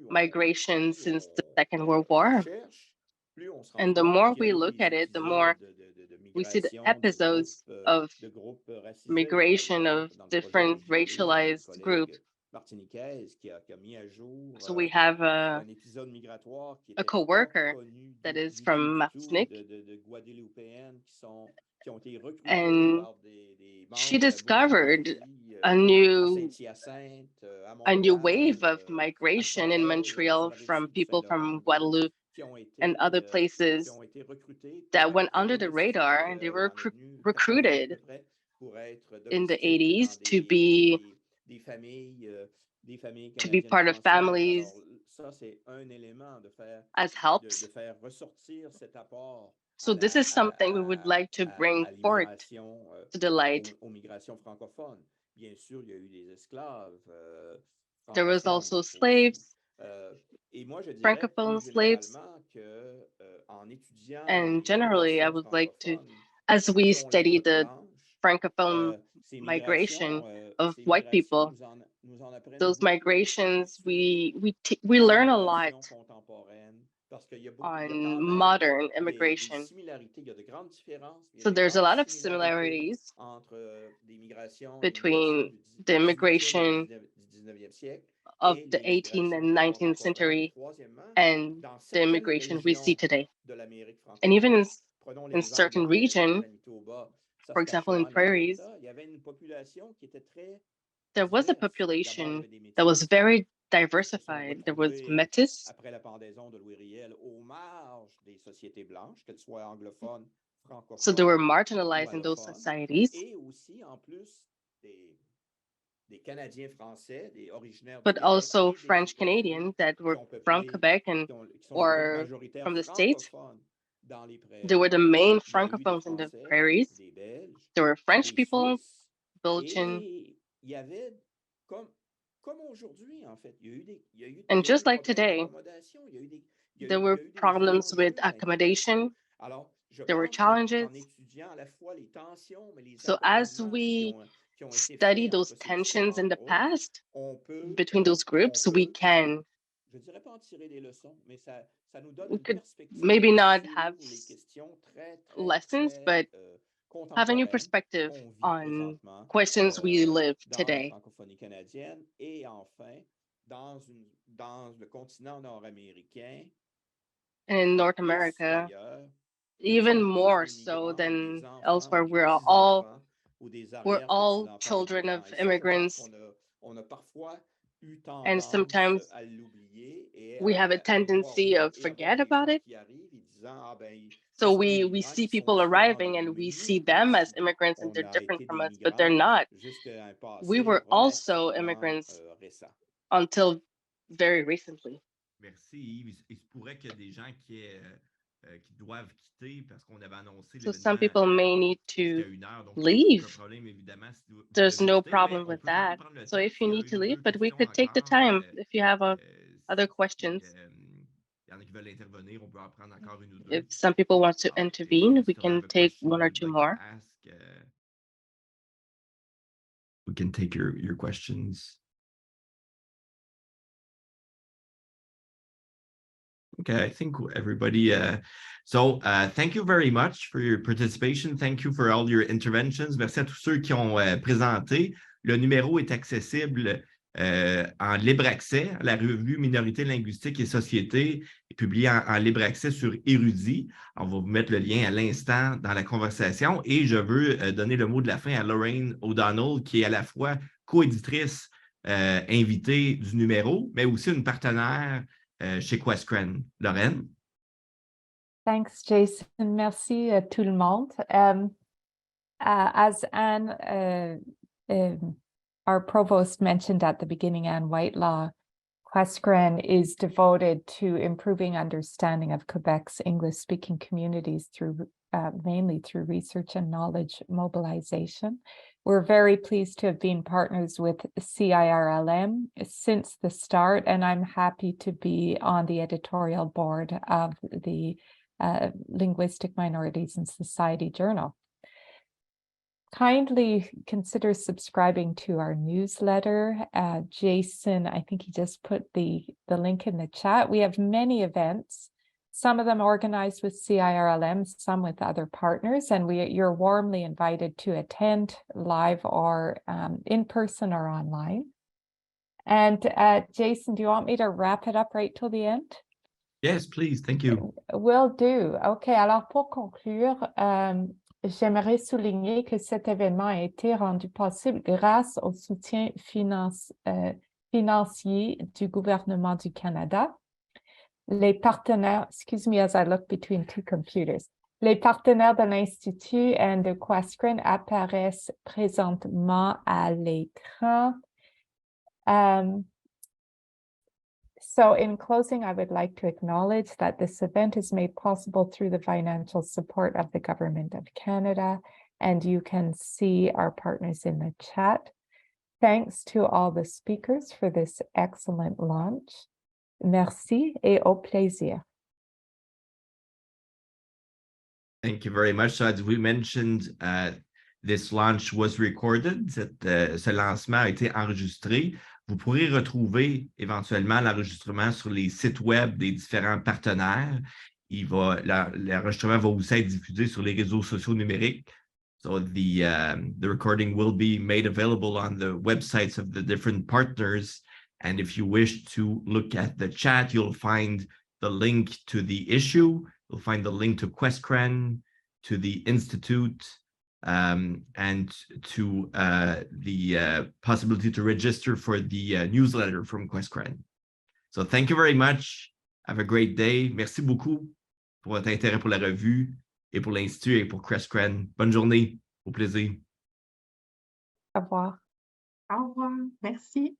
migration since the Second World War. And the more we look at it, the more we see the episodes of migration of different racialized groups. So we have a co-worker that is from Martinique, and she discovered a new wave of migration in Montreal from people from Guadeloupe and other places that went under the radar, and they were recruited in the 80s to be part of families as helps. So this is something we would like to bring forth to the light. There was also slaves, Francophone slaves, and generally I would like to, as we study the Francophone migration of white people, those migrations, we learn a lot on modern immigration. So there's a lot of similarities between the immigration of the 18th and 19th century and the immigration we see today. And even in certain regions, For example, in prairies, il y avait une population qui était très there was a diverse. D'abord, il y population avait des that was métis very qui se sont diversified. There was retrouvés Métis, après la pendaison de Louis Riel aux marges des sociétés blanches, qu'elles soient anglophones, so they were francophones ou marginalized in those allophones, societies, et aussi, en plus, des Canadiens français, des originaires du but Québec also et des French États-Unis Canadians that qui were ont from peuplé, Quebec and qui sont les groupes or majoritaires from the States. francophones dans les They were prairies. the main Il y a eu des francophones in the Français, prairies. des Belges, There were French des people, Suisses, Belgian, et il y avait, comme aujourd'hui, en fait, il y a eu and des just like problèmes today, d'accommodation, there were des problems éléments with de accommodation. Alors, je There were pense challenges. qu'en étudiant à la fois les tensions, mais les So as accommodements we qui ont été study faits those entre ces tensions in différents the groupes, past on peut, between those groups, we can, je ne dirais pas en tirer des leçons, mais ça nous donne we une could perspective maybe not sur have les questions très lessons, but have a new contemporaines perspective qu'on vit on présentement questions we live dans la today. francophonie canadienne et enfin dans le continent nord-américain, And in North plus America, d'ailleurs, even nous sommes tous more des so migrants ou des than enfants elsewhere, ou des petits-enfants ou des we're all arrière-petits-enfants children d'immigrants. of Et ça, je pense immigrants, qu'on a parfois eu and tendance sometimes à l'oublier et we have a tendency of avoir forget des about gens it. qui arrivent et disant, ah ben, ce So sont des we migrants see qui sont people différents arriving de and we nous, see comme them as si immigrants and on they're a different été from des us, but they're migrants not. jusqu'à un passé We were also relativement immigrants récent. until very recently. Merci Yves. Il se pourrait qu'il y ait des gens qui doivent quitter parce qu'on avait annoncé So some l'événement people may need jusqu'à to 1 heure. Donc, leave. aucun problème, évidemment, si vous There's devez no quitter, mais problem on with peut quand même that. prendre le So temps if you s'il y a need to une ou leave, deux but we questions could take the encore. time if you have other Si questions. il y en a qui veulent intervenir, on peut en prendre encore une ou deux. If some people want to intervene, we Still can have a take question one or you'd two like more. to ask, we can take your questions. Okay, I think everybody. Thank you very much for your participation. Thank you for all your interventions. Merci à tous ceux qui ont présenté. Le numéro est accessible en libre accès. La revue Minorités, Linguistique et Société est publiée en libre accès sur Érudit. On va vous mettre le lien à l'instant dans la conversation. Et je veux donner le mot de la fin à Lorraine O'Donnell, qui est à la fois coéditrice invitée du numéro, mais aussi une partenaire chez Questcren. Lorraine? Thanks, Jason. Merci à tout le monde. As Anne, our provost mentioned at the beginning, Anne Whitelaw, Questcren is devoted to improving understanding of Quebec's English-speaking communities through mainly through research and knowledge mobilization. We're very pleased to have been partners with CIRLM since the start, and I'm happy to be on the editorial board of the Linguistic, Minorities and Society Journal. Kindly consider subscribing to our newsletter. Jason, I think he just put the link in the chat. We have many events, some of them organized with CIRLM, some with other partners, and you're warmly invited to attend live or in person or online. And Jason, do you want me to wrap it up right till the end? Yes, please. Thank you. Will do. OK, alors pour conclure, j'aimerais souligner que cet événement a été rendu possible grâce au soutien financier du gouvernement du Canada. Les partenaires, excuse me as I look between two computers. Les partenaires de l'Institut et de Questcren apparaissent présentement à l'écran. So in closing, I would like to acknowledge that this event is made possible through the financial support of the Government of Canada, and you can see our partners in the chat. Thanks to all the speakers for this excellent launch. Merci et au plaisir. Thank you very much. So as we mentioned, this launch was recorded. Ce lancement a été enregistré. Vous pourrez retrouver éventuellement l'enregistrement sur les sites web des différents partenaires. L'enregistrement va aussi être diffusé sur les réseaux sociaux numériques. So the recording will be made available on the websites of the different partners. And if you wish to look at the chat, you'll find the link to the issue. You'll find the link to Questcren, to the Institute, and to the possibility to register for the newsletter from QuestCran. So thank you very much. Have a great day. Merci beaucoup pour votre intérêt pour la revue et pour l'Institut et pour QuestCran. Bonne journée. Au plaisir. Au revoir. Au revoir. Merci.